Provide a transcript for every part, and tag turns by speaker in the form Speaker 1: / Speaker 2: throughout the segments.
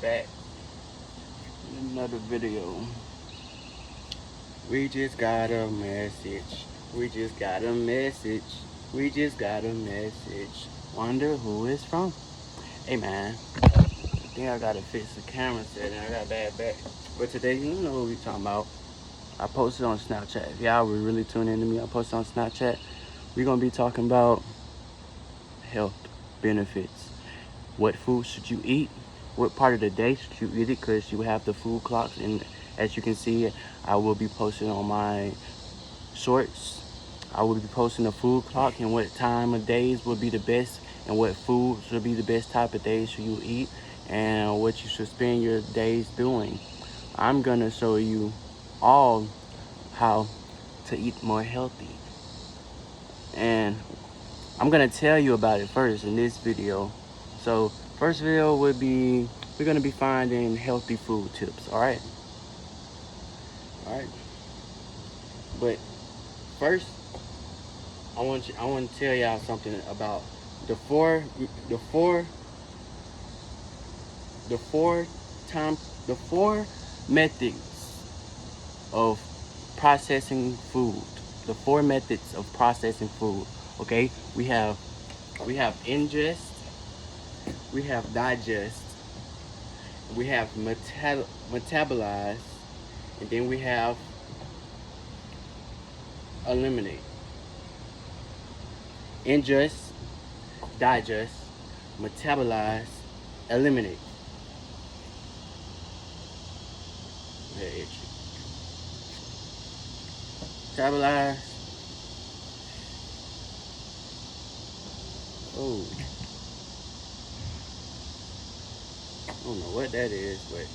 Speaker 1: back in another video. We just got a message. We just got a message. We just got a message. Wonder who it's from. Hey man, I think I gotta fix the camera setting. I got a bad back. But today, you know what we talking about. I posted on Snapchat. If y'all were really tuning into me, I posted on Snapchat. We're gonna be talking about health benefits. What food should you eat? What part of the day should you eat it? Because you have the food clocks, and as you can see, I will be posting on my shorts. I will be posting the food clock and what time of days will be the best, and what food should be the best type of days should you eat, and what you should spend your days doing. I'm gonna show you all how to eat more healthy, and I'm gonna tell you about it first in this video. So first video would be, we're gonna be finding healthy food tips. All right. But first, I want to tell y'all something about the four methods of processing food. The 4 methods of processing food. Okay, we have ingest, we have digest, we have metabolize, and then we have eliminate. Ingest, digest, metabolize, eliminate. Metabolize. Oh, I don't know what that is, but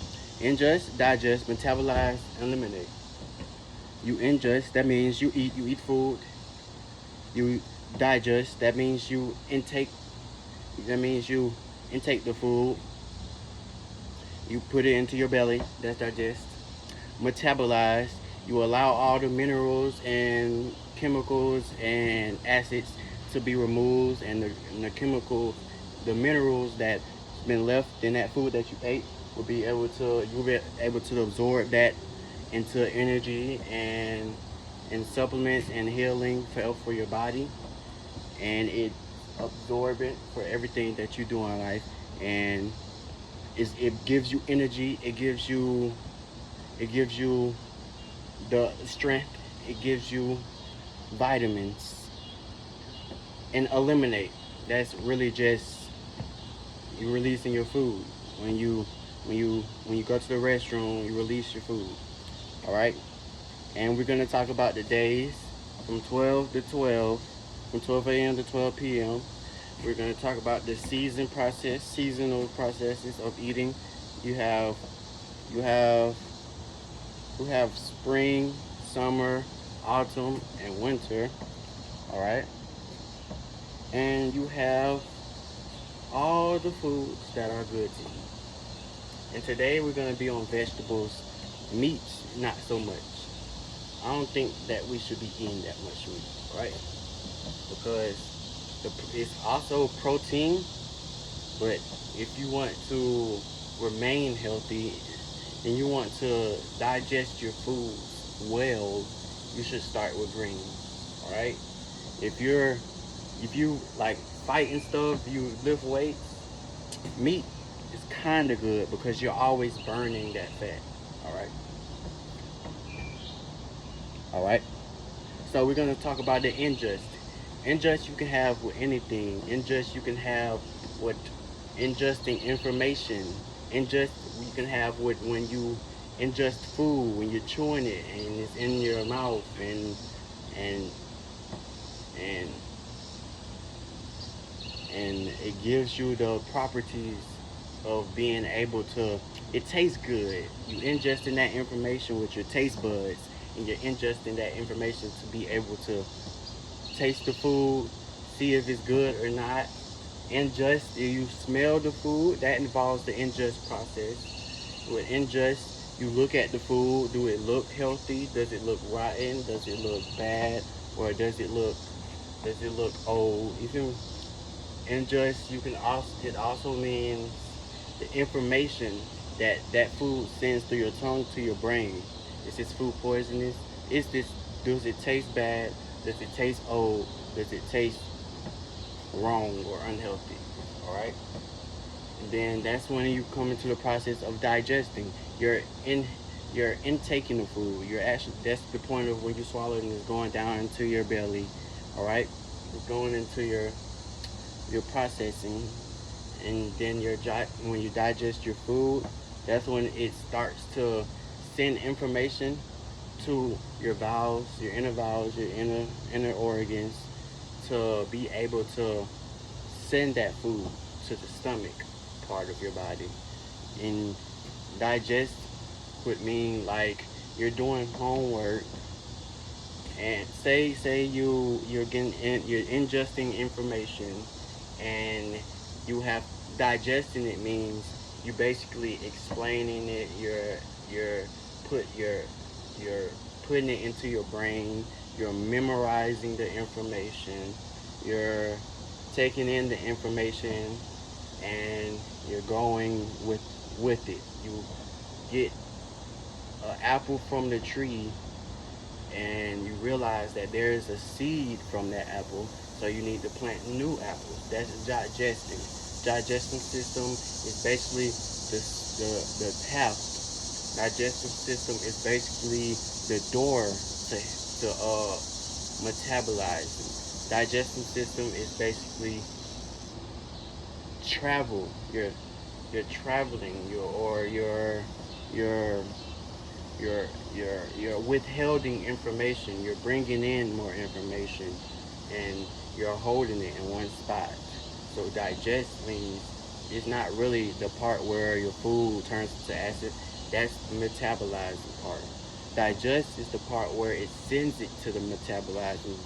Speaker 1: ingest, digest, metabolize, eliminate. You ingest, that means you eat food. You digest, that means you intake the food. You put it into your belly, that's digest. Metabolize, you allow all the minerals and chemicals and acids to be removed, and the chemicals, the minerals that's been left in that food that you ate you'll be able to absorb that into energy and supplements and healing for your body, and it absorbent for everything that you do in life, and it gives you energy, it gives you the strength, it gives you vitamins. And eliminate, that's really just you releasing your food. When you go to the restroom, you release your food. All right. And we're going to talk about the days from 12 a.m. to 12 p.m. We're going to talk about the seasonal processes of eating. You have spring, summer, autumn, and winter. All right. And you have all the foods that are good to eat. And today we're going to be on vegetables. Meats, not so much. I don't think that we should be eating that much meat, right? Because it's also protein, but if you want to remain healthy and you want to digest your food well, you should start with greens, all right? If you like fight and stuff, you lift weights, meat is kind of good because you're always burning that fat. All right. So we're gonna talk about the ingest. Ingest you can have with anything. Ingest you can have with ingesting information. Ingest you can have with when you ingest food, when you're chewing it and it's in your mouth, and it gives you the properties of being able to, it tastes good. You ingesting that information with your taste buds, and you're ingesting that information to be able to taste the food, see if it's good or not. Ingest, if you smell the food, that involves the ingest process. With ingest, you look at the food. Do it look healthy? Does it look rotten? Does it look bad? Or does it look old? You can ingest. It also means the information that food sends through your tongue to your brain. Is this food poisonous? Is this Does it taste bad? Does it taste old? Does it taste wrong or unhealthy? All right. And then that's when you come into the process of digesting. You're in you're intaking the food. You're actually That's the point of when you swallow it and it's going down into your belly. All right. It's going into your processing, and then when you digest your food, that's when it starts to send information to your bowels, your inner organs, to be able to send that food to the stomach part of your body. And digest would mean like you're doing homework, and say you're ingesting information, and you have digesting it means you basically explaining it. You're put your you're putting it into your brain. You're memorizing the information. You're taking in the information, and you're going with it. You get an apple from the tree, and you realize that there is a seed from that apple, so you need to plant new apples. That's digesting. Digestive system is basically the tap. Digestive system is basically the door to metabolizing. Digestive system is basically travel. You're traveling. You're you're withholding information. You're bringing in more information, and you're holding it in one spot. So digest means it's not really the part where your food turns into acid. That's the metabolizing part. Digest is the part where it sends it to the metabolizing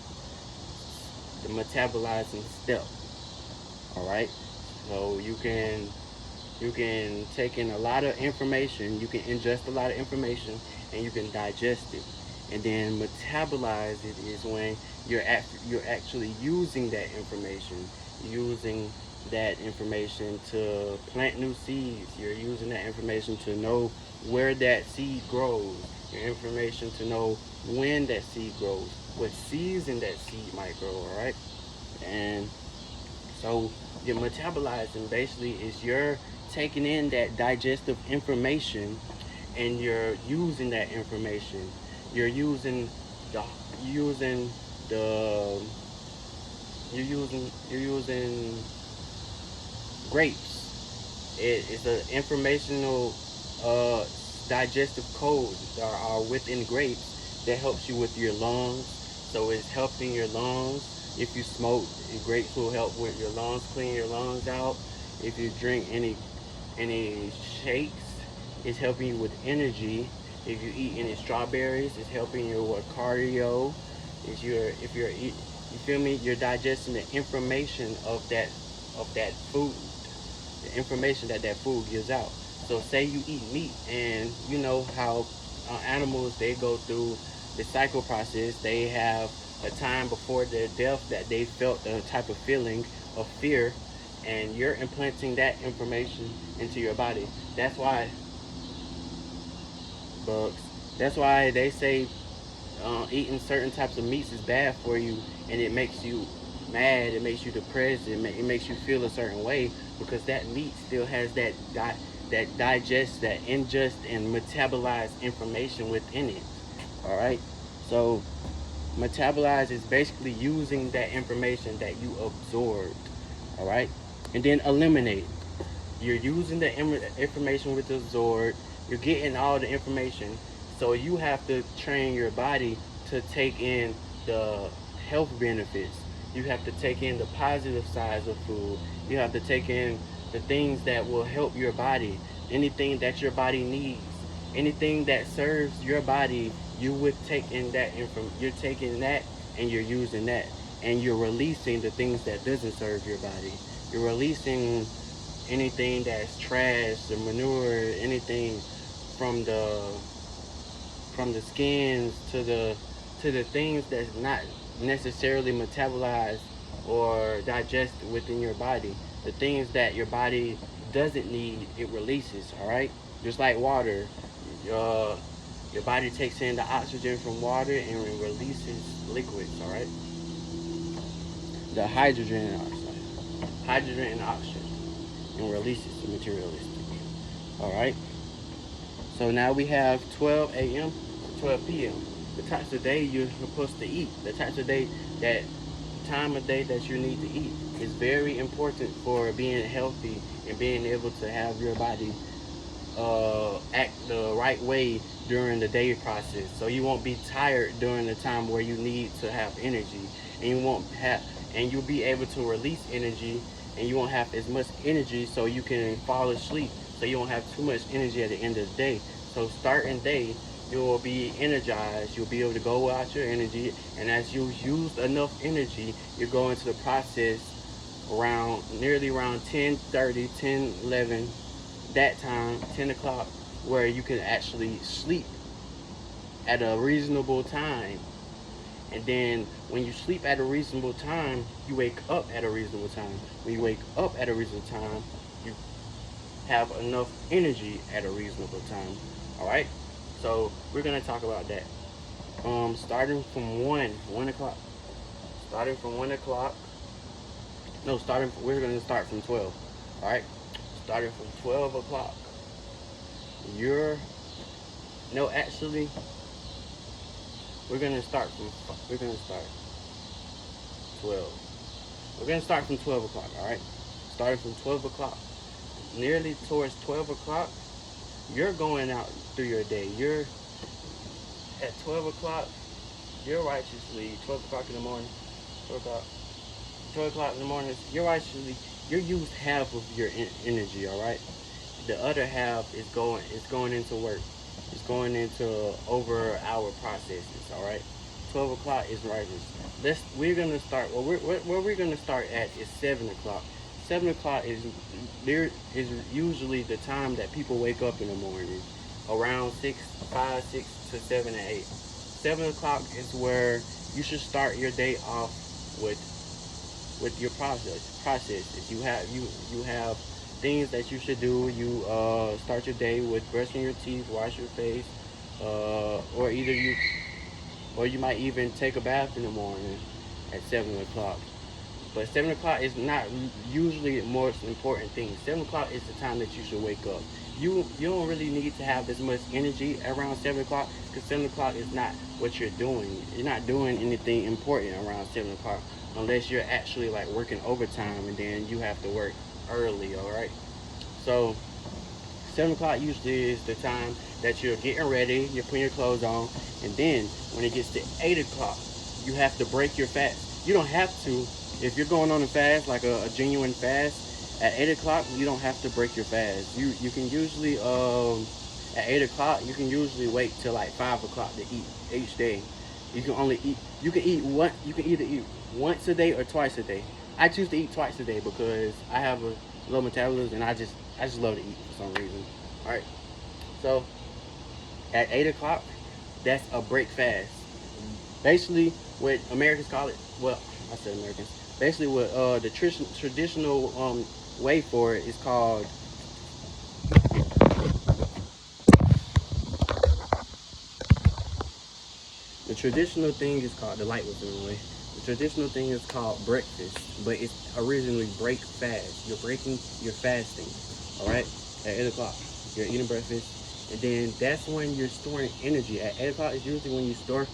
Speaker 1: step. All right. So you can take in a lot of information, you can ingest a lot of information, and you can digest it. And then metabolize it is when you're actually using that information, using that information to plant new seeds. You're using that information to know where that seed grows, your information to know when that seed grows, what season that seed might grow. All right. And so your metabolizing basically is you're taking in that digestive information, and you're using that information. You're using the using the you're using grapes. It's an informational uh, digestive codes that are within grapes that helps you with your lungs. So it's helping your lungs. If you smoke, grapes will help with your lungs, clean your lungs out. If you drink any shakes, it's helping you with energy. If you eat any strawberries, it's helping you with cardio. If you're you feel me? You're digesting the information of that food, the information that food gives out. So say you eat meat, and you know how animals, they go through the cycle process. They have a time before their death that they felt a type of feeling of fear, and you're implanting that information into your body. That's why bugs. That's why they say eating certain types of meats is bad for you, and it makes you mad. It makes you depressed. It makes you feel a certain way, because that meat still has that digest, that ingest and metabolize information within it. All right. So metabolize is basically using that information that you absorbed. All right. And then eliminate. You're using the information with the absorb. You're getting all the information. So you have to train your body to take in the health benefits. You have to take in the positive sides of food. You have to take in the things that will help your body. Anything that your body needs. Anything that serves your body, you would take in that you're taking that, and you're using that. And you're releasing the things that doesn't serve your body. You're releasing anything that's trash, the manure, anything from the skins to the things that's not necessarily metabolized or digested within your body. The things that your body doesn't need, it releases. All right. Just like water, your body takes in the oxygen from water and releases liquids, all right? The hydrogen and oxygen, and releases the materialistic. All right. So now we have 12 a.m. to 12 p.m. The types of day you're supposed to eat. The types of day that time of day that you need to eat is very important for being healthy and being able to have your body act the right way during the day process. So you won't be tired during the time where you need to have energy, and you won't have, and you'll be able to release energy, and you won't have as much energy, so you can fall asleep. So you won't have too much energy at the end of the day. So starting day, you will be energized. You'll be able to go out your energy, and as you used enough energy, you go into the process around nearly around 10:30, 10:11, that time, 10 o'clock, where you can actually sleep at a reasonable time. And then when you sleep at a reasonable time, you wake up at a reasonable time. When you wake up at a reasonable time, you have enough energy at a reasonable time. All right. So we're gonna talk about that. Starting from one o'clock. Starting from 1 o'clock. No, we're gonna start from 12. All right. Starting from 12 o'clock. You're no, actually, we're gonna start 12. We're gonna start from 12 o'clock. All right. Starting from 12 o'clock. Nearly towards 12 o'clock, you're going out through your day. You're at 12 o'clock, you're righteously, 12 o'clock in the morning, 12 o'clock in the morning, you're used half of your energy, all right? The other half is going into work. It's going into over our processes, all right? 12 o'clock is righteous. We're going to start, where we're going to start at is 7 o'clock. 7 o'clock is usually the time that people wake up in the morning, around 6 to 7 and 8. 7 o'clock is where you should start your day off with your processes. You have things that you should do. You start your day with brushing your teeth, wash your face, or you might even take a bath in the morning at 7 o'clock. But 7 o'clock is not usually the most important thing. 7 o'clock is the time that you should wake up. You don't really need to have as much energy around 7 o'clock, because 7 o'clock is not what you're doing. You're not doing anything important around 7 o'clock unless you're actually like working overtime, and then you have to work early, all right? So 7 o'clock usually is the time that you're getting ready, you're putting your clothes on, and then when it gets to 8 o'clock, you have to break your fast. You don't have to. If you're going on a fast, like a genuine fast, at 8 o'clock, you don't have to break your fast. You can usually, at 8 o'clock, you can usually wait till like 5 o'clock to eat each day. You can either eat once a day or twice a day. I choose to eat twice a day because I have a low metabolism, and I just love to eat for some reason. All right. So at 8 o'clock, that's a break fast. Basically, what Americans call it, well, I said Americans. Basically, what the traditional way for it is called. The traditional thing is called, the light was in the way. The traditional thing is called breakfast, but it's originally break fast. You're fasting, all right? At 8 o'clock, you're eating breakfast, and then that's when you're storing energy. At 8 o'clock is usually when you store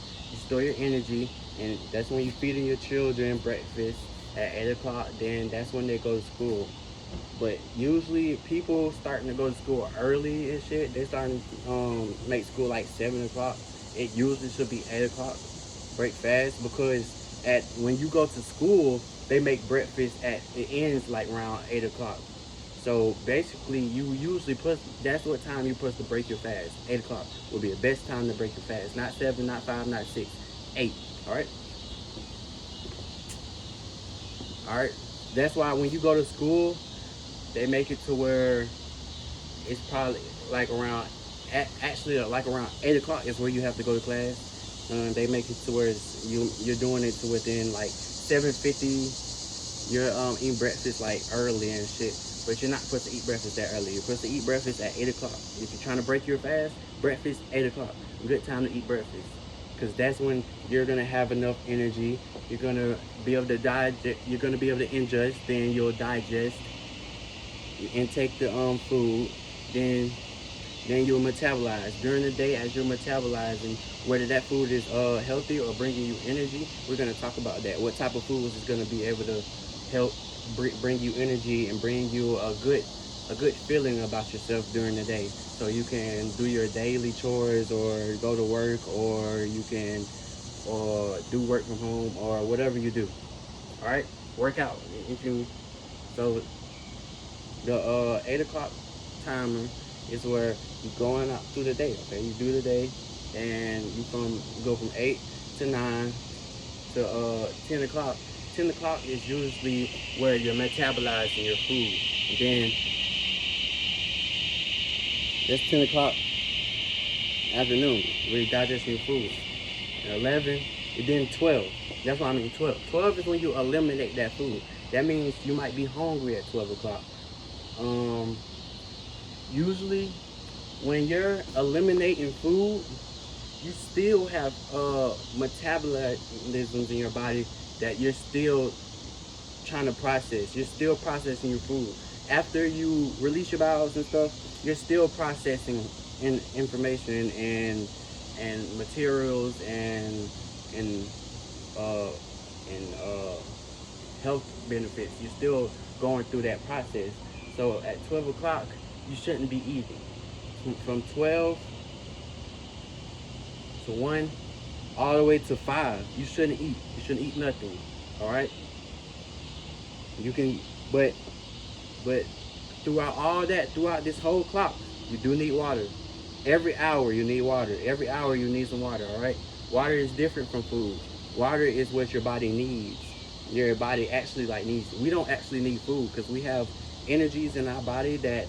Speaker 1: your energy, and that's when you're feeding your children breakfast at 8 o'clock. Then that's when they go to school. But usually people starting to go to school early and shit, they starting to make school like 7 o'clock. It usually should be 8 o'clock, break fast, because when you go to school, they make breakfast it ends like around 8 o'clock. So basically, that's what time you're supposed to break your fast. 8 o'clock will be the best time to break your fast. Not 7, not 5, not 6, 8. All right? All right? That's why when you go to school, they make it to where it's probably like around, like around 8 o'clock is where you have to go to class. They make it to where you're doing it to within like 7:50, you're eating breakfast like early and shit, but you're not supposed to eat breakfast that early. You're supposed to eat breakfast at 8 o'clock. If you're trying to break your fast, breakfast 8 o'clock. Good time to eat breakfast, because that's when you're gonna have enough energy. You're gonna be able to digest. You're gonna be able to ingest. Then you'll digest. You intake the food. Then you'll metabolize during the day. As you're metabolizing, whether that food is healthy or bringing you energy, we're going to talk about that. What type of foods is going to be able to help bring you energy and bring you a good feeling about yourself during the day, so you can do your daily chores or go to work, or you can or do work from home, or whatever you do. All right, work out if you. So the 8 o'clock timer is where you're going out through the day. Okay, you do the day, and you go from 8 to 9 to 10 o'clock. 10 o'clock is usually where you're metabolizing your food. And then that's 10 o'clock afternoon where you're digesting your food. And 11, and then 12. That's what I mean. 12. 12 is when you eliminate that food. That means you might be hungry at 12 o'clock. Usually when you're eliminating food, you still have metabolisms in your body that you're still trying to process. You're still processing your food. After you release your bowels and stuff, you're still processing information and materials and uh, health benefits. You're still going through that process. So at 12 o'clock, you shouldn't be eating. From 12 to 1 all the way to 5, you shouldn't eat. You shouldn't eat nothing. All right? You can, but throughout all that, throughout this whole clock, you do need water. Every hour you need water. Every hour you need some water, all right? Water is different from food. Water is what your body needs. Your body actually needs. We don't actually need food because we have energies in our body that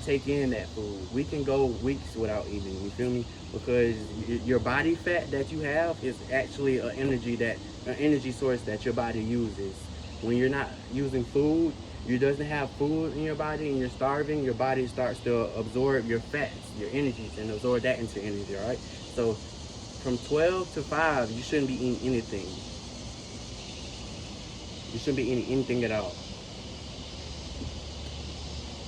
Speaker 1: take in that food. We can go weeks without eating, you feel me? Because your body fat that you have is actually an energy source that your body uses. When you're not using food, you doesn't have food in your body and you're starving, your body starts to absorb your fats, your energies, and absorb that into energy, all right? So from 12 to 5, you shouldn't be eating anything. You shouldn't be eating anything at all.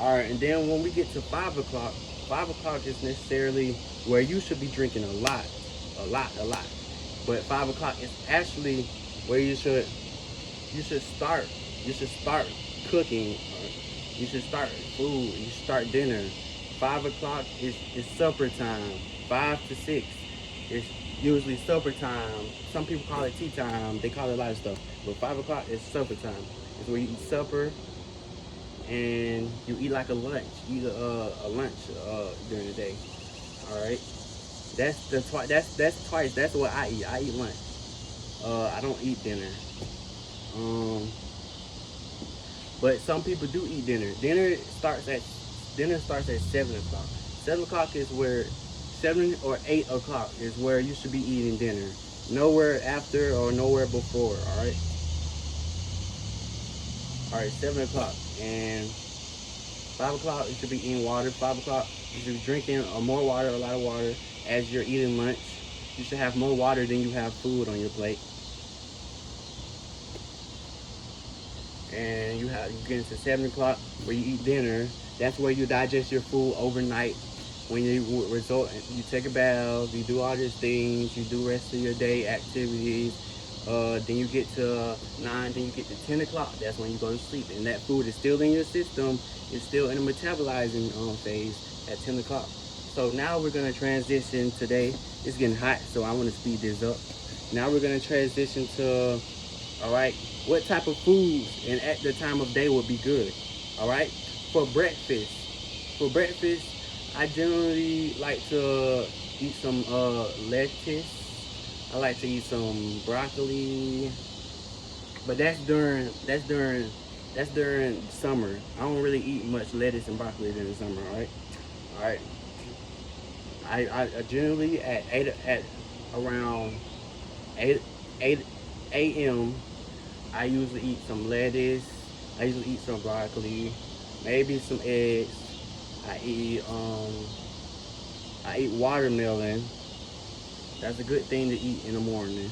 Speaker 1: All right, and then when we get to 5 o'clock, 5 o'clock is necessarily where you should be drinking a lot. But 5 o'clock is actually where you should start. You should start cooking. You should start food. You should start dinner. 5 o'clock is supper time. 5 to 6 is usually supper time. Some people call it tea time. They call it a lot of stuff. But 5 o'clock is supper time. It's where you eat supper and you eat like a lunch. Eat a lunch during the day. All right. That's twice. That's what I eat. I eat lunch. I don't eat dinner. But some people do eat dinner. Dinner starts at 7 o'clock. 7 o'clock is where 7 or 8 o'clock is where you should be eating dinner. Nowhere after or nowhere before. All right. 7 o'clock and 5 o'clock you should be eating water. 5 o'clock you should be drinking more water, a lot of water as you're eating lunch. You should have more water than you have food on your plate. And you get into 7 o'clock where you eat dinner. That's where you digest your food overnight. When you take a bath, you do all these things, you do rest of your day activities. Then you get to 9, then you get to 10 o'clock. That's when you go to sleep. And that food is still in your system. It's still in the metabolizing phase at 10 o'clock. So now we're going to transition today. It's getting hot, so I want to speed this up. Now we're going to transition to, all right, what type of foods and at the time of day would be good. All right, for breakfast. I generally like to eat some lettuce. I like to eat some broccoli, but that's during summer. I don't really eat much lettuce and broccoli during the summer. All right. I generally at around 8 a.m. I usually eat some lettuce. I usually eat some broccoli, maybe some eggs. I eat um I eat watermelon. That's a good thing to eat in the morning.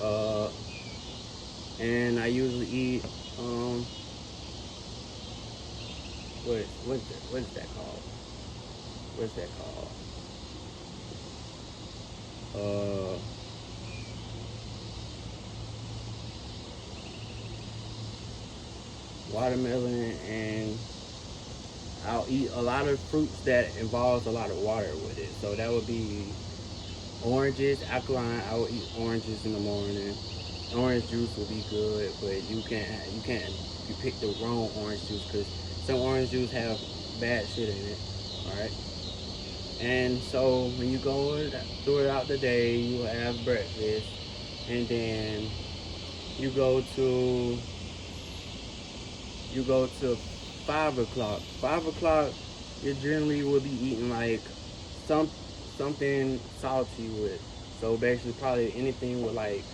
Speaker 1: Uh, and I usually eat um what's that called? What's that called? Uh, Watermelon, and I'll eat a lot of fruits that involves a lot of water with it. So that would be oranges, alkaline. I will eat oranges in the morning. Orange juice will be good, but you can't you pick the wrong orange juice because some orange juice have bad shit in it. All right. And so when you go throughout the day, you have breakfast, and then you go to you go to 5 o'clock. 5 o'clock, you generally will be eating like some something salty with. So basically, probably anything with like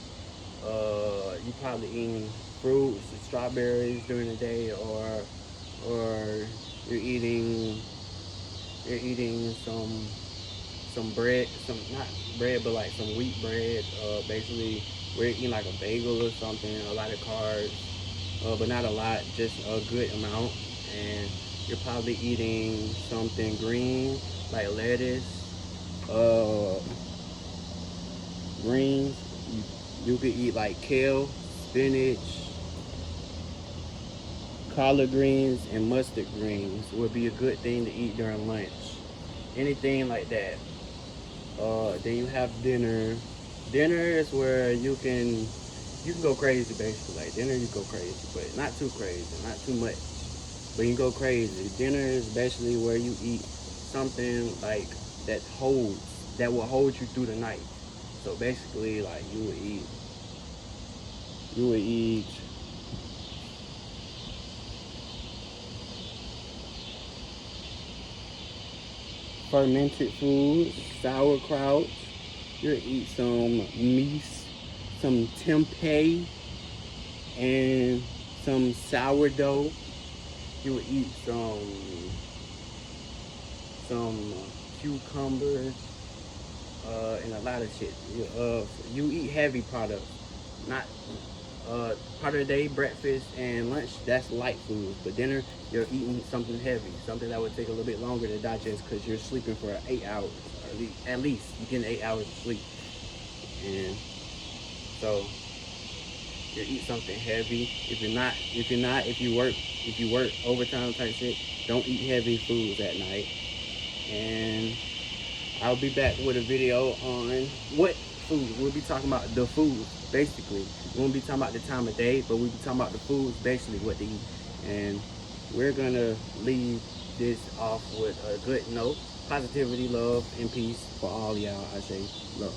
Speaker 1: you probably eating fruits, strawberries during the day, or you're eating you're eating some bread, some not bread, but like some wheat bread. Basically, we're eating like a bagel or something, a lot of carbs, but not a lot, just a good amount. And you're probably eating something green like lettuce, uh, greens. You could eat like kale, spinach, collard greens, and mustard greens would be a good thing to eat during lunch. Anything like that. Then you have dinner. Dinner is where you can go crazy basically. Like dinner, you go crazy, but not too crazy, not too much. But you can go crazy. Dinner is basically where you eat something like that will hold you through the night. So basically, like you would eat fermented foods, sauerkraut. You'll eat some meat, some tempeh, and some sourdough. You would eat some cucumbers, and a lot of shit. You eat heavy products, not part of the day, breakfast and lunch. That's light food, but dinner you're eating something heavy, something that would take a little bit longer to digest because you're sleeping for 8 hours, or at least you're getting 8 hours of sleep, and so you eat something heavy. If you work overtime type shit, don't eat heavy foods at night. And I'll be back with a video on what food. We'll be talking about the food, basically. We won't be talking about the time of day, but we'll be talking about the foods, basically what to eat. And we're gonna leave this off with a good note. Positivity, love, and peace for all y'all. I say love.